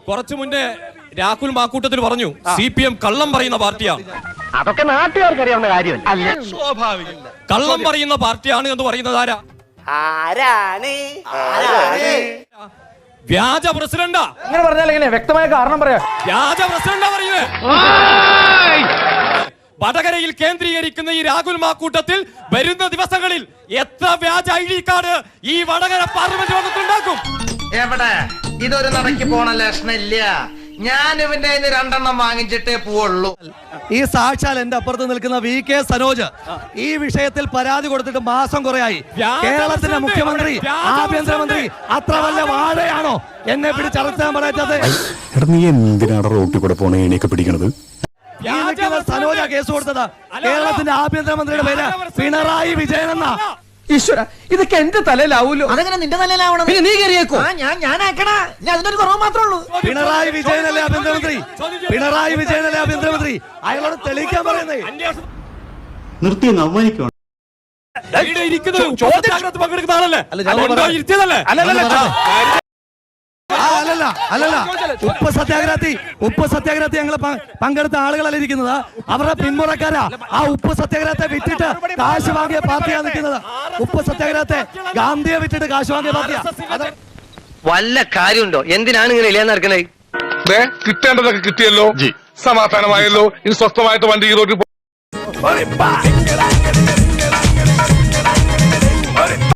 കുറച്ചു മുന്നേ രാഹുൽ മാക്കൂട്ടത്തിൽ പറഞ്ഞു CPM കള്ളം പറയുന്ന പാർട്ടിയാണ്. അതൊക്കെ നാട്ടുകാർക്ക് അറിയാവുന്ന കാര്യമല്ല. സ്വാഭാവികം. കള്ളം പറയുന്ന പാർട്ടിയാണ് എന്ന് പറയുന്നത് ആരാ? വ്യാജ പ്രസിഡന്റാ. അങ്ങനെ പറഞ്ഞാൽ എങ്ങനെ? വ്യക്തമായ കാരണം പറയാ. വ്യാജ പ്രസിഡന്റാ പറയുന്നത്. വടകരയിൽ കേന്ദ്രീകരിക്കുന്ന ഈ രാഹുൽ മാക്കൂട്ടത്തിൽ വരുന്ന ദിവസങ്ങളിൽ എത്ര വ്യാജ ID കാർഡ് ഈ വടകര പാർലമെന്റ് വന്നിട്ടുണ്ടാക്കും? എവിടെ ഇതൊരു നടക്കി പോണ ലക്ഷണില്ല. ഞാൻ ഇവന്റെ 2 വാങ്ങിച്ചിട്ടേ പോവുള്ളൂ. ഈ സാക്ഷാൽ എന്റെ അപ്പുറത്ത് നിൽക്കുന്ന VK സനോജ് ഈ വിഷയത്തിൽ പരാതി കൊടുത്തിട്ട് മാസം കുറയായി. കേരളത്തിന്റെ മുഖ്യമന്ത്രി, ആഭ്യന്തരമന്ത്രി അത്ര വല്ല വാഴയാണോ എന്നെ പിടിച്ചടച്ചാൻ പറയത്തത്? നീ എന്തിനാണ് റോട്ടിൽ കൂടെ പോണേ എണീക്കെ പിടിക്കണത്? സനോജ കേസ് കൊടുത്തത് കേരളത്തിന്റെ ആഭ്യന്തരമന്ത്രിയുടെ പേര് പിണറായി വിജയൻ എന്ന. ഈശ്വര, ഇതൊക്കെ എന്റെ തലയിലാവൂലോ? അതെങ്ങനെ നിന്റെ തലയിലാവണം? നീ കയറിയേക്കോ? ഞാനാക്കണ അതിനൊരു കുറവ് മാത്രമേ ഉള്ളൂ. പിണറായി വിജയനല്ലേ ആഭ്യന്തരമന്ത്രി? പിണറായി വിജയനല്ലേ ആഭ്യന്തരമന്ത്രി? അയാളോട് തെളിയിക്കാൻ പറയുന്നേ. നിർത്തി അവമാനിക്കണം. പങ്കെടുക്കുന്ന ആളല്ലേ? അല്ലല്ല, ഉപ്പ് സത്യാഗ്രഹത്തിൽ ഞങ്ങൾ പങ്കെടുത്ത ആളുകളല്ല ഇരിക്കുന്നത്. അവരുടെ പിന്മുറക്കാരാ. ആ ഉപ്പ് സത്യാഗ്രഹത്തെ വിറ്റിട്ട് കാശ് വാങ്ങിയ പാർട്ടിയാണ് നിൽക്കുന്നത്. ഉപ്പ് സത്യാഗ്രഹത്തെ ഗാന്ധിയെ വിറ്റിട്ട് കാശ് വാങ്ങിയ പാർട്ടിയാ. വല്ല കാര്യമുണ്ടോ? എന്തിനാണ് ഇങ്ങനെ ഇല്ലാന്ന് നടക്കണേ? കിട്ടേണ്ടതൊക്കെ കിട്ടിയല്ലോ, സമാധാനമായല്ലോ. ഇനി സ്വസ്ഥമായിട്ട് വണ്ടി ഈ റോഡിൽ